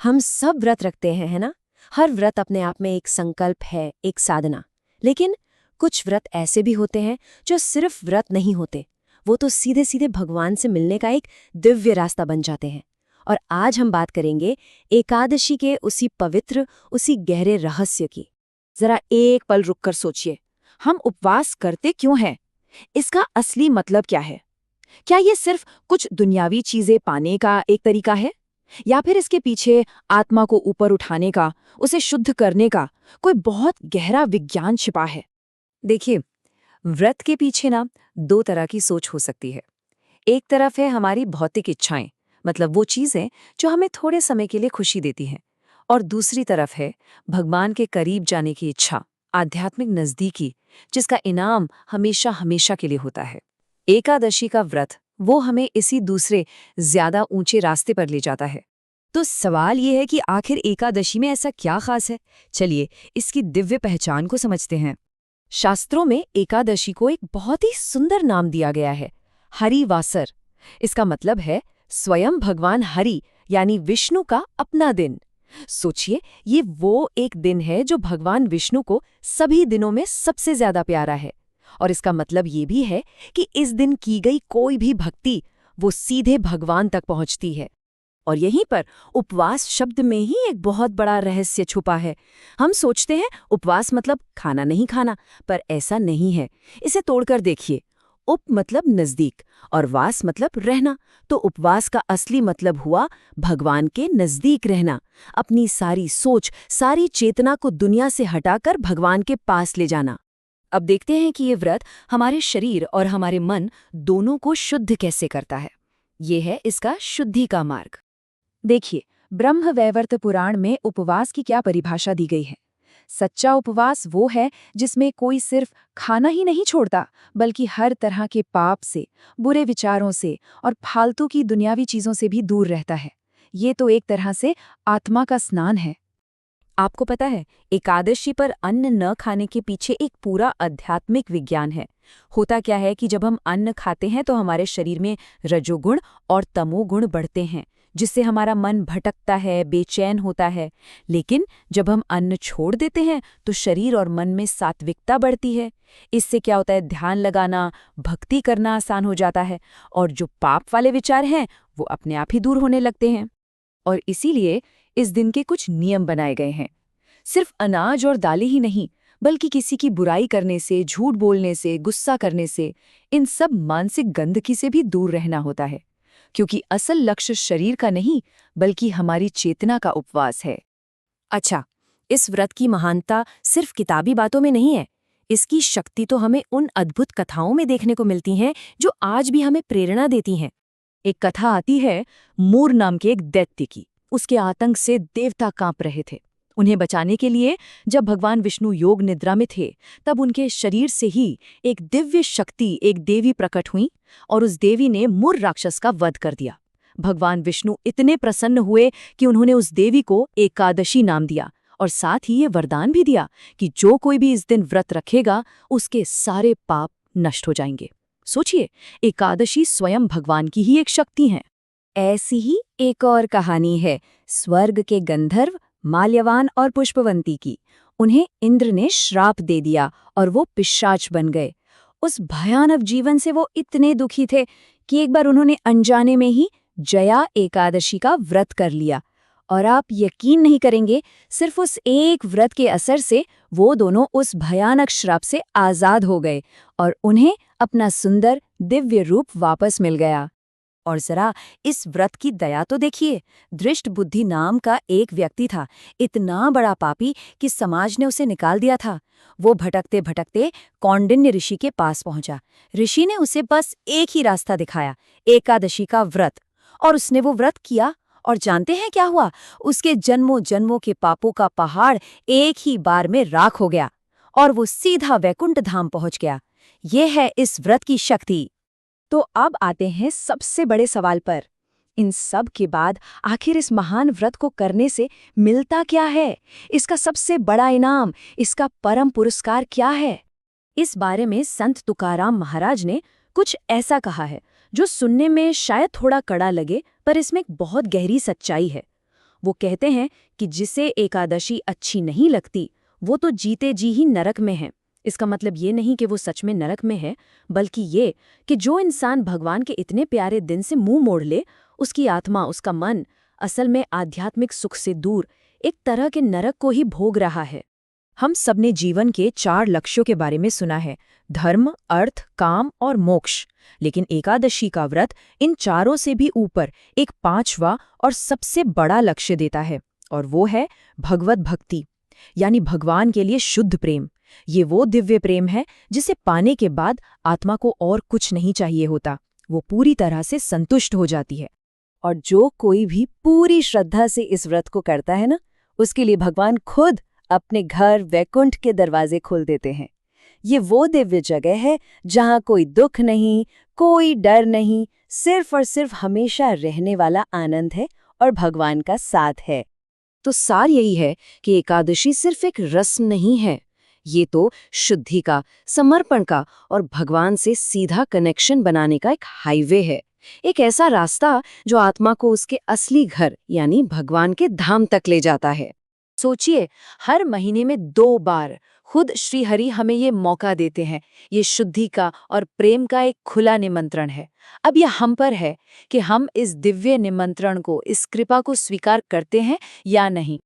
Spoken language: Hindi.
हम सब व्रत रखते हैं, है ना? हर व्रत अपने आप में एक संकल्प है, एक साधना। लेकिन कुछ व्रत ऐसे भी होते हैं जो सिर्फ व्रत नहीं होते, वो तो सीधे सीधे भगवान से मिलने का एक दिव्य रास्ता बन जाते हैं। और आज हम बात करेंगे एकादशी के उसी पवित्र, उसी गहरे रहस्य की। जरा एक पल रुककर सोचिए, हम उपवास करते क्यों हैं? इसका असली मतलब क्या है? क्या ये सिर्फ कुछ दुनियावी चीजें पाने का एक तरीका है, या फिर इसके पीछे आत्मा को ऊपर उठाने का, उसे शुद्ध करने का कोई बहुत गहरा विज्ञान छिपा है? देखिए, व्रत के पीछे ना दो तरह की सोच हो सकती है। एक तरफ है हमारी भौतिक इच्छाएं, मतलब वो चीजें जो हमें थोड़े समय के लिए खुशी देती हैं, और दूसरी तरफ है भगवान के करीब जाने की इच्छा, आध्यात्मिक नजदीकी, जिसका इनाम हमेशा हमेशा के लिए होता है। एकादशी का व्रत वो हमें इसी दूसरे ज्यादा ऊंचे रास्ते पर ले जाता है। तो सवाल ये है कि आखिर एकादशी में ऐसा क्या खास है? चलिए इसकी दिव्य पहचान को समझते हैं। शास्त्रों में एकादशी को एक बहुत ही सुंदर नाम दिया गया है, हरिवासर। इसका मतलब है स्वयं भगवान हरि यानी विष्णु का अपना दिन। सोचिए, ये वो एक दिन है जो भगवान विष्णु को सभी दिनों में सबसे ज्यादा प्यारा है। और इसका मतलब ये भी है कि इस दिन की गई कोई भी भक्ति वो सीधे भगवान तक पहुंचती है। और यहीं पर उपवास शब्द में ही एक बहुत बड़ा रहस्य छुपा है। हम सोचते हैं उपवास मतलब खाना नहीं खाना, पर ऐसा नहीं है। इसे तोड़कर देखिए। उप मतलब नजदीक और वास मतलब रहना। तो उपवास का असली मतलब हुआ भगवान के नजदीक रहना, अपनी सारी सोच, सारी चेतना को दुनिया से हटाकर भगवान के पास ले जाना। अब देखते हैं कि ये व्रत हमारे शरीर और हमारे मन दोनों को शुद्ध कैसे करता है। ये है इसका शुद्धि का मार्ग। देखिए, ब्रह्मवैवर्त पुराण में उपवास की क्या परिभाषा दी गई है। सच्चा उपवास वो है जिसमें कोई सिर्फ खाना ही नहीं छोड़ता, बल्कि हर तरह के पाप से, बुरे विचारों से और फालतू की दुनियावी चीजों से भी दूर रहता है। ये तो एक तरह से आत्मा का स्नान है। आपको पता है, एकादशी पर अन्न न खाने के पीछे एक पूरा आध्यात्मिक विज्ञान है। होता क्या है कि जब हम अन्न खाते हैं तो हमारे शरीर में रजोगुण और तमोगुण बढ़ते हैं, जिससे हमारा मन भटकता है, बेचैन होता है। लेकिन जब हम अन्न छोड़ देते हैं तो शरीर और मन में सात्विकता बढ़ती है। इससे क्या होता है, ध्यान लगाना, भक्ति करना आसान हो जाता है, और जो पाप वाले विचार हैं वो अपने आप ही दूर होने लगते हैं। और इसीलिए इस दिन के कुछ नियम बनाए गए हैं। सिर्फ अनाज और दालें ही नहीं, बल्कि किसी की बुराई करने से, झूठ बोलने से, गुस्सा करने से, इन सब मानसिक गंदगी से भी दूर रहना होता है। क्योंकि असल लक्ष्य शरीर का नहीं, बल्कि हमारी चेतना का उपवास है। अच्छा, इस व्रत की महानता सिर्फ किताबी बातों में नहीं है। इसकी शक्ति तो हमें उन अद्भुत कथाओं में देखने को मिलती हैं जो आज भी हमें प्रेरणा देती हैं। एक कथा आती है मूर नाम के एक दैत्य की। उसके आतंक से देवता कांप रहे थे। उन्हें बचाने के लिए जब भगवान विष्णु योग निद्रा में थे, तब उनके शरीर से ही एक दिव्य शक्ति, एक देवी प्रकट हुई, और उस देवी ने मुर राक्षस का वध कर दिया। भगवान विष्णु इतने प्रसन्न हुए कि उन्होंने उस देवी को एकादशी नाम दिया, और साथ ही ये वरदान भी दिया कि जो कोई भी इस दिन व्रत रखेगा उसके सारे पाप नष्ट हो जाएंगे। सोचिए, एकादशी स्वयं भगवान की ही एक शक्ति है। ऐसी ही एक और कहानी है स्वर्ग के गंधर्व माल्यवान और पुष्पवंती की। उन्हें इंद्र ने श्राप दे दिया और वो पिशाच बन गए। उस भयानक जीवन से वो इतने दुखी थे कि एक बार उन्होंने अनजाने में ही जया एकादशी का व्रत कर लिया। और आप यकीन नहीं करेंगे, सिर्फ उस एक व्रत के असर से वो दोनों उस भयानक श्राप से आजाद हो गए और उन्हें अपना सुंदर दिव्य रूप वापस मिल गया। और जरा इस व्रत की दया तो देखिए। दृष्ट बुद्धि नाम का एक व्यक्ति था, इतना बड़ा पापी कि समाज ने उसे निकाल दिया था। वो भटकते भटकते कौंडिन्य ऋषि के पास पहुंचा। ऋषि ने उसे बस एक ही रास्ता दिखाया, एकादशी का व्रत। और उसने वो व्रत किया, और जानते हैं क्या हुआ? उसके जन्मों जन्मों के पापों का पहाड़ एक ही बार में राख हो गया, और वो सीधा वैकुंठ धाम पहुंच गया। ये है इस व्रत की शक्ति। तो अब आते हैं सबसे बड़े सवाल पर। इन सब के बाद आखिर इस महान व्रत को करने से मिलता क्या है? इसका सबसे बड़ा इनाम, इसका परम पुरस्कार क्या है? इस बारे में संत तुकाराम महाराज ने कुछ ऐसा कहा है जो सुनने में शायद थोड़ा कड़ा लगे, पर इसमें एक बहुत गहरी सच्चाई है। वो कहते हैं कि जिसे एकादशी अच्छी नहीं लगती वो तो जीते जी ही नरक में है। इसका मतलब ये नहीं कि वो सच में नरक में है, बल्कि ये कि जो इंसान भगवान के इतने प्यारे दिन से मुंह मोड़ ले, उसकी आत्मा, उसका मन असल में आध्यात्मिक सुख से दूर एक तरह के नरक को ही भोग रहा है। हम सबने जीवन के 4 लक्ष्यों के बारे में सुना है, धर्म, अर्थ, काम और मोक्ष। लेकिन एकादशी का व्रत इन चारों से भी ऊपर एक 5वां और सबसे बड़ा लक्ष्य देता है, और वो है भगवत भक्ति, यानी भगवान के लिए शुद्ध प्रेम। ये वो दिव्य प्रेम है जिसे पाने के बाद आत्मा को और कुछ नहीं चाहिए होता, वो पूरी तरह से संतुष्ट हो जाती है। और जो कोई भी पूरी श्रद्धा से इस व्रत को करता है ना, उसके लिए भगवान खुद अपने घर वैकुंठ के दरवाजे खोल देते हैं। ये वो दिव्य जगह है जहाँ कोई दुख नहीं, कोई डर नहीं, सिर्फ और सिर्फ हमेशा रहने वाला आनंद है और भगवान का साथ है। तो सार यही है कि एकादशी सिर्फ एक रस्म नहीं है, ये तो शुद्धि का, समर्पण का और भगवान से सीधा कनेक्शन बनाने का एक हाईवे है, एक ऐसा रास्ता जो आत्मा को उसके असली घर यानी भगवान के धाम तक ले जाता है। सोचिए, हर महीने में 2 बार खुद श्री हरि हमें ये मौका देते हैं। ये शुद्धि का और प्रेम का एक खुला निमंत्रण है। अब यह हम पर है कि हम इस दिव्य निमंत्रण को, इस कृपा को स्वीकार करते हैं या नहीं।